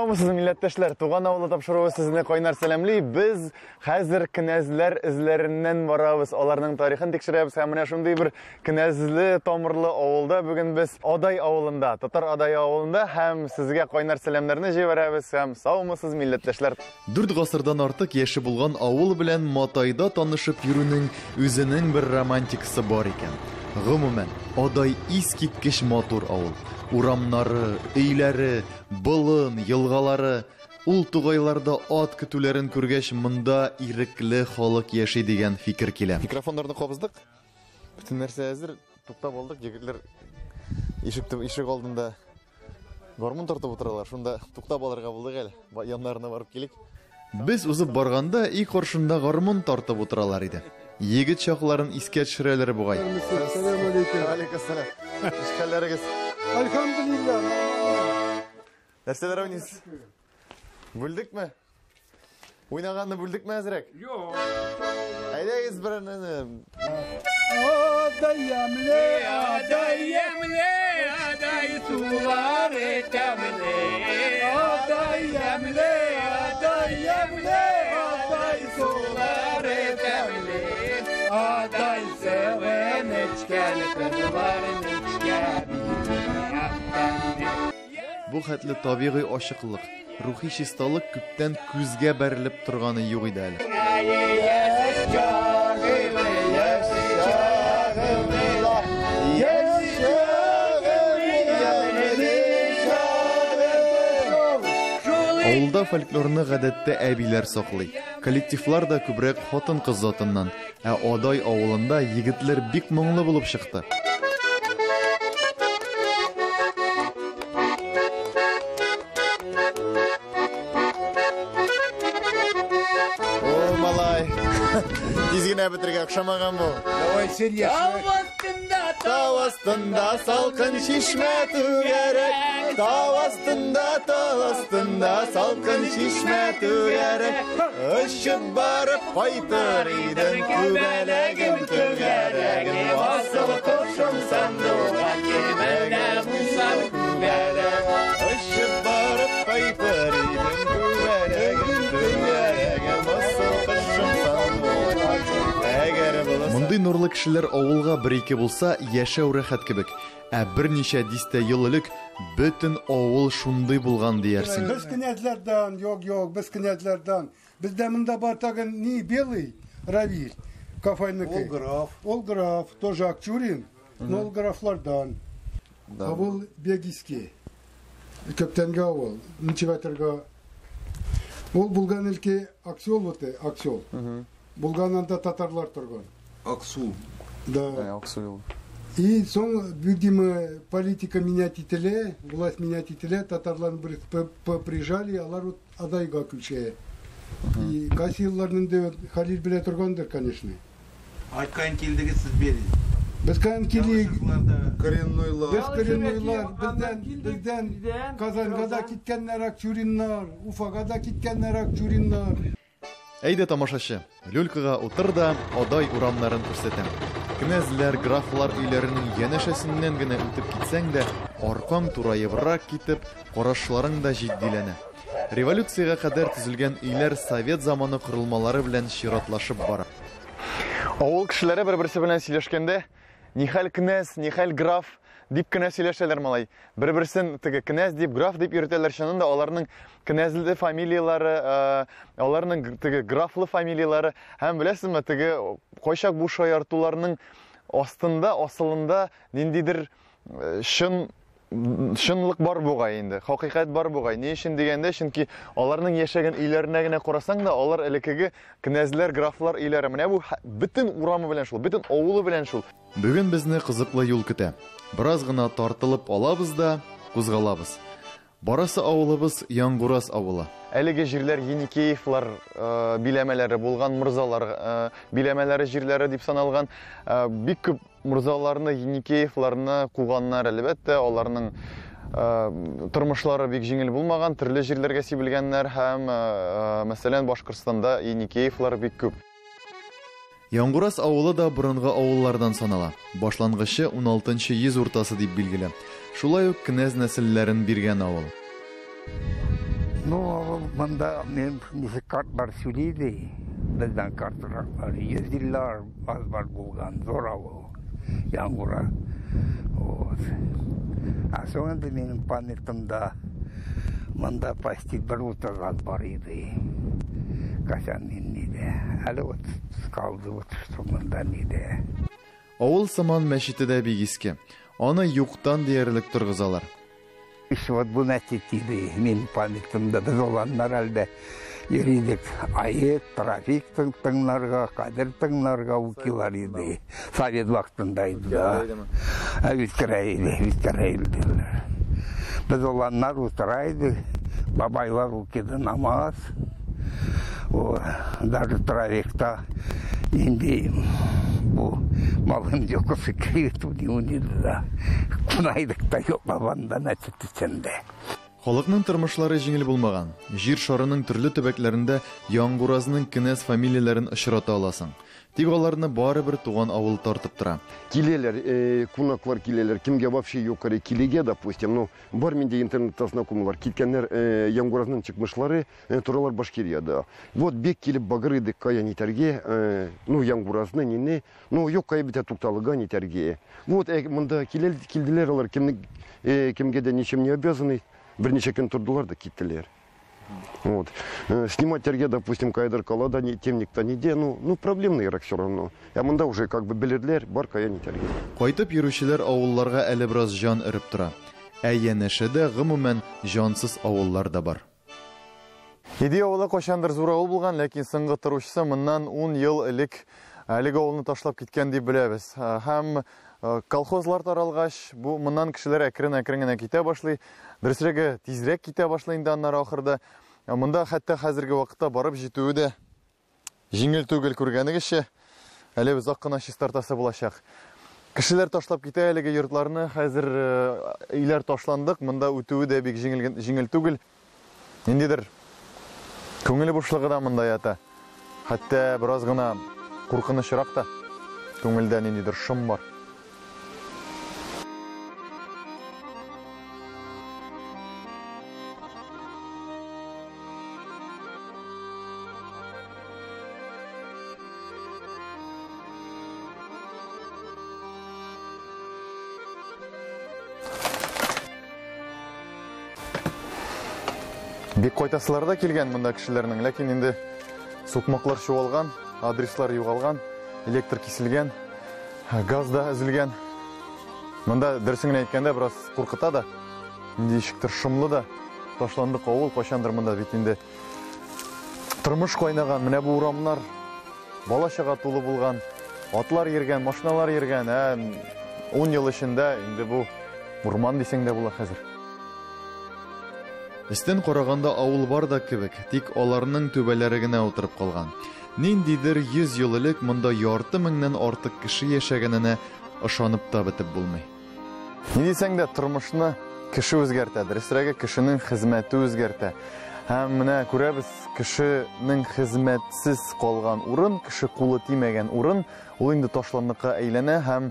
Саумысыз милләттәшләр, туган авылы тапшыруы сезне кайнар сәламли. Без хәзер кенәзләр эзләреннән барабыз. Аларның тарихын тикшерәбез. Һәм менә шундый бер кенәзле, тамырлы авылда бүген без Адай авылында, Татар Адай авылында һәм сезгә кайнар сәламнәрне җибәрәбез. Һәм саумысыз милләттәшләр. 4 гасырдан артык яше булган авыл белән Матайда танышып йөрүнең үзенең бер романтикасы бар икән. Гомумән, Адай искиткеч матур авыл. Урамнары, өйләре, болын, елгалары, ул тугайларда ат көтүләрен күргәч, монда ирекле халык яши дигән фикер килә. Микрофоннарны кабыздык. Бүтән нәрсә әзер, туктап алдык. Егетләр ишек алдында гармун тартып утыралар. Шунда туктап алырга булдык әле. Яннарына барып килик. Без узып барганда и каршында гармун тартып утыралар иде. Егет чакларын искә төшерәләр бугай. Ассаламу алейкум. Алейкумассалам. Ишкәлләрегез. Elhamdülillah. Нәрсәләр уйныйсыз? Бүлдекме? Уйнаганны бүлдекме әзрәк? Yok. Әйдәгез берне. Aday yemle, aday sular etemle. aday yemle, aday sular etemle. Aday seven içkel kızların içkel. Бу хәтле табигый ачыклык, рухи чисталык күптән күзгә бәрелеп торганы юк иде әле. Авылда фольклорны гадәттә әбиләр саклый. Коллективлар да күбрәк хатын-кыз затыннан, ә Адай авылында егетләр бик моңлы булып чыкты. Дизгенә бетергә охшамаган бу. Давай серьезно. Тау астында салкын чишмә түгәрәк. Тау астында салкын чишмә түгәрәк. Очып барып кайтыр идем күбәләгем түгәрәгем. Асыл кошым сандуга кимәгә булсам күбәләк. Очып барып кайтыр идем күбәләгем түгәрәгем. Асыл кошым сандуга әгәр булса. Мондый нурлы кешеләр авылга бер-ике булса, яшәү рәхәт кебек. Ә берничә дистә ел элек бөтен авыл шундый булган диярсең. Biz kınezlerden, yok, biz kınezlerden. Bizde mında var tagın ni белый, Равиль, кафайныкы. Ол граф, тоже Акчурин, но ол графлардан. Авыл Бегиски, Көптенге авыл, Ничеветерга. Ол булган илки Аксел воты, Аксел. Булгананда татарлар турган. Аксу. Да. Аксул. И сон, видимо, политика менять ителе, власть менять ителе, татарларын прижали, алар вот Адайга күче. И касилларның да Халил белә торгандыр, конечно. Айткан килдиги сиз берин. Без кан кили, Кореннойлар. без кореннойлар, бездән Казанга да киткәннәр Акчуриннар, Уфага да киткәннәр Акчуриннар. Әйдә тамашачы, люлькага утыр да Адай урамнарын күрсәтәм. Кенәзләр, графлар өйләренең янәшәсеннән генә үтеп китсәң дә, аркаң турайыбрак китеп, карашларың да җитдиләнә. Революциягә кадәр төзелгән өйләр совет заманы корылмалары белән чиратлашып бара. Авыл кешеләре бер-берсе белән сөйләшкәндә, нихәл кнәз, нихәл граф дип кенә сөйләшәләр малай. Бер-берсен теге кнәз дип, граф дип йөртәләр. Шунында аларның кнәзле фамилиялары, аларның теге графлы фамилиялары һәм беләсезме, теге кайчак бу шаяртуларның астында, асылында ниндидер шынлык бар бугай инде. Хакыйкать бар бугай. Ни өчен дигәндә, чөнки аларның яшәгән өйләренә генә карасаң да, алар элекеге кнәзләр, графлар өйләре. Менә бу бөтен урамы белән шул, бөтен авылы белән шул. Бүген безне кызыклы юл көтә. Бераз гына тартылып алабыз да кузгалабыз. Барысы авылыбыз Яңгурас авылы. Әлеге җирләр Еникеевлар биләмәләре булган, мурзалар биләмәләре җирләре дип саналган. Бик күп мурзаларны Еникеевларны куганнар, әлбәттә, аларның тормышлары бик җиңел булмаган, төрле җирләргә сибелгәннәр һәм мәсәлән Башкортстанда Еникеевлар бик күп. Яңгурас авылы да борынгы авыллардан санала. Башлангычы 16-нчы йөз уртасы дип билгеле. Шулай ук кнәз нәселләрен биргән авыл. Manda men nişe kartlar söyledi. Bizden kartlar 100 yıllar az var bulgan zor avul. Yağmura. Sonra da benim panetimde manda pastil bir utazat var idi. Kaçan neydi? Hali kaldı oturtumunda neydi? Авыл сыман мәчете бик иске. Аны юктан диярлек торгызалар. Вот bu neticede benim panetimde biz olanlar elde yürüdük. Ayet, trafik tınlarga, kader tınlarga ukilar idi. Sovet vaktindaydı da. Üsküreydi. Biz olanlar uturaydı. Babaylar ukidi namaz. Даже trafikta indi bu malın yokusu kıyıtı diyordu da. Kunaydıkta yok babanda neçit içinde. Халыкның тормышлары җиңел булмаган. Җир шарының төрле төбәкләрендә яңгуразның кенәз фамилияләрен очрата аласың. Тик аларны барыбер туган авыл тартып тора. Килелер, кунаклар килелер, кимге вообще yok кире килеге, допустим, ну, бар менде интернетта знакомылар, киткәннәр яңгуразның чыкмышлары, торалар Башкирияда. Вот бек килеп багырыды кая нитәргә, ну, яңгуразны нине, ну, yok кая бит тукталыга нитәргә. Вот монда килделәр алар, кимге дә ничем не обязаны, берничә көн тордылар да киттеләр. Вот. Снимать терге, допустим, кайдар калада, темник-то ниде, ну, проблемный рак все равно. А монда уже как бы белерлер, барка я не терге. Кайтып йөрүчеләр авылларга әле бераз җан өреп тора. Ә янәшәдә гомумән җансыз авыллар да бар. Иди авылы кайчандыр зур авыл булган, ләкин соңгы торучысы моннан 10 ел элек әлеге авылны ташлап киткән дип беләбез. Һәм колхозлар таралгач, бу моннан кешеләр әкрен-әкрен генә китә башлый. Дөресрәге тизрәк китә башлый инде аннары ахырда. Монда хәтта хәзерге вакытта барып җитүе дә җиңел түгел күргәнегезчә. Әле без ак кына чистартасы булачак. Кешеләр ташлап китә әлеге йортларны, хәзер өйләр ташландык, монда үтүе дә бик җиңел түгел. Ниндидер күңеле бушлыгы да монда ята. Хәтта бераз гына куркынычрак та күңелдә ниндидер шом бар. Бик кайтасылар да килгән монда кешеләрнең, ләкин инде сукмаклар чуалган, адреслар югалган, электр киселгән, газ да өзелгән. Монда дөресен әйткәндә бераз куркыта да. Инде ишектер шомлы да. Ташландык авыл кайчандыр монда бит инде тормыш кайнаган, менә бу урамнар бала-чага тулы булган, атлар йөргән, машиналар йөргән. 10 ел эчендә инде бу урман дисәң дә була хәзер. Истен караганда авыл бар да кебек, тик аларның түбәләре генә утырып калган. Ниндидер 100 ел элек монда ярты меңнән артык кеше яшәгәненә ышанып та бетеп булмый. Ни дисәң дә тормышны кеше үзгәртә, дөресрәге кешенең хезмәте үзгәртә. Һәм менә күрәбез, кешенең хезмәтсез калган урын, кеше кулы тимәгән урын, ул инде ташланныкка әйләнә һәм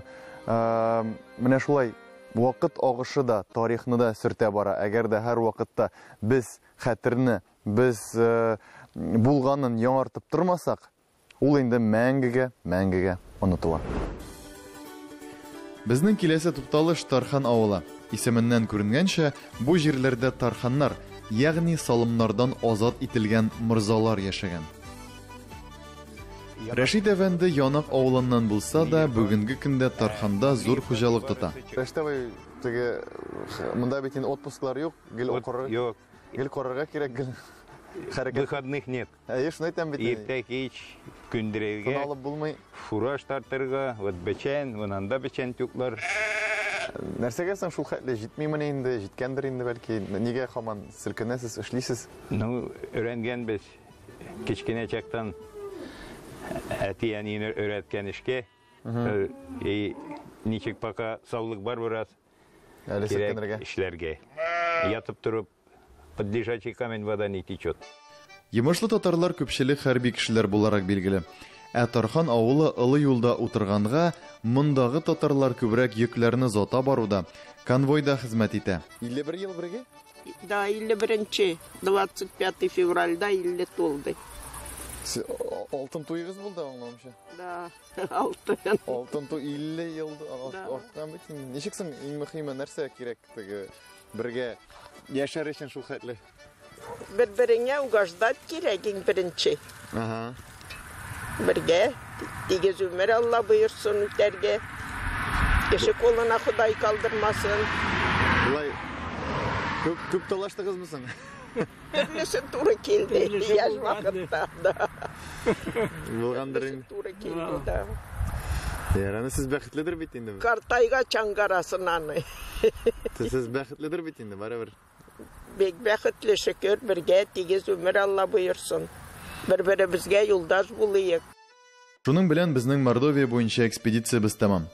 менә шулай вакыт агышы да тарихны да сөртә бара. Әгәр дә һәр вакытта без хәтерне, без булганын яңартып тормасак, ул инде мәңгегә онытыла. Безнең киләсе тукталыш Тархан авылы. Исеменнән күренгәнчә, бу җирләрдә тарханнар, ягъни салымнардан азат ителгән мырзалар яшәгән. Рәшит әфәнде Янак авылыннан булса да, бүгенге көндә Тарханда зур хуҗалык тота. Рәштәвай, теге монда бит инде отпусклар юк, гел окыры. Юк. Гел корырга кирәк, гел хәрәкәт. Выходных нет. Шуны әйтәм бит. Иртә кич көндерегә. Алып булмый. Фураж тартырга, вот бечән, монанда бечән туклар. Нәрсәгә соң шул хәтле җитмиме инде, җиткәндер инде бәлки. Нигә һаман селкенәсез, эшлисез? Ну, өйрәнгәнбез. Кичкенә чактан әтиәнне өйрәткән эшкә. Ничек пока саулык бар бераз. Әле селкенергә. Эшләргә. Ятып торып, под лежачий камень вода не течет. Йомышлы татарлар күпчелек хәрби кешеләр буларак билгеле. Ә Тархан авылы ылы юлда утырганга, мондагы татарлар күбрәк йөкләрне зата баруда, конвойда хезмәт итә. 51 ел бергә? Да, 51-ci, 25 fevralda 50 oldu. Алтын туйыңыз булды аңламыша. Да, алтын. Алтын туй 50 елда арткан бит. Ничексең иң мөһиме нәрсә кирәк теге бергә яшәр өчен шул хәтле. Bir-birine uğraşdat gerek en birinci. Aha. Birge, tигез ömür Allah buyursun üterge. Kişi koluna Huday kaldırmasın. Булай күп талаштыгыз мısın? Türlüsü tura geldi. Yaş vakitte da. Булгандыр инде. Tura geldi da. Яраны siz бәхетледер бит инде. Kartayga çangarasından. Siz бәхетледер бит инде, барыбер. Bek bәхетле şükür birge tигез ömür Allah buyursun. Bir-birimizge yoldaş bulayık. Шуның белән безнең Мордовия буенча экспедициябыз тәмам.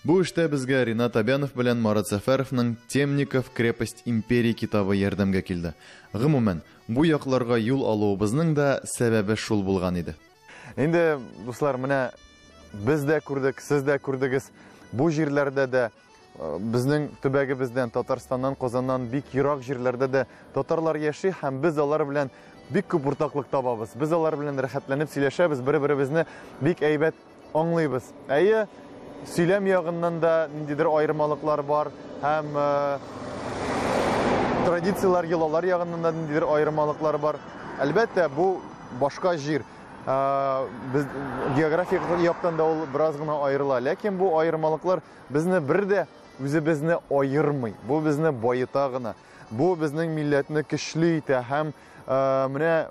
Бу эштә безгә Ринат Абянов белән Марат Сәфәровның Темников крепость империи китабы ярдәмгә килде. Гомумән, бу якларга юл алуыбызның да сәбәбе шул булган иде. Инде дуслар, менә без дә күрдек, сез дә күрдегез. Бу җирләрдә дә безнең төбәгебездән, Татарстаннан, Казаннан бик ерак җирләрдә дә татарлар яши һәм без алар белән бик күп уртаклык табабыз. Без алар белән рәхәтләнеп сөйләшәбез, бер-беребезне бик әйбәт аңлыйбыз. Әйе, сөйләм ягыннан да ниндидер аермалыклар бар һәм традициялар, йолалар ягыннан да ниндидер аермалыклар бар. Әлбәттә, бу башка җир. Без географик яктан да ул бераз гына аерыла, ләкин бу аермалыклар безне бер дә үзебезне аермый. Бу безне байыта гына. Бу безнең милләтне көчле итә һәм менә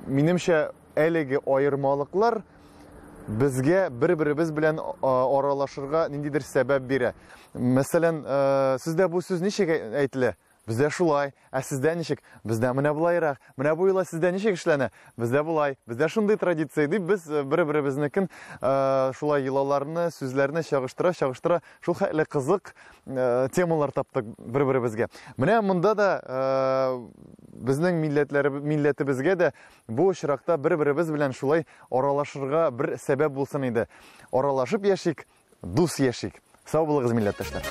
минемчә әлеге аермалыклар безгә бер-беребез белән аралашырга ниндидер сәбәп бирә. Мәсәлән, сездә бу сүз ничек әйтелә? Бездә шулай, ә сездә ничек? Бездә менә булайрак. Менә бу юлы сездә ничек эшләнә? Бездә булай. Бездә шундый традиция дип без бер-беребезнекен шулай йолаларны, сүзләрне чагыштыра, шул хәтле кызык темалар таптык бер-беребезгә. Менә монда да безнең милләтебезгә дә бу очракта бер-беребез белән шулай аралашырга бер сәбәп булсын иде. Аралашып яшик, дус яшик. Сау булыгыз, милләттәшләр.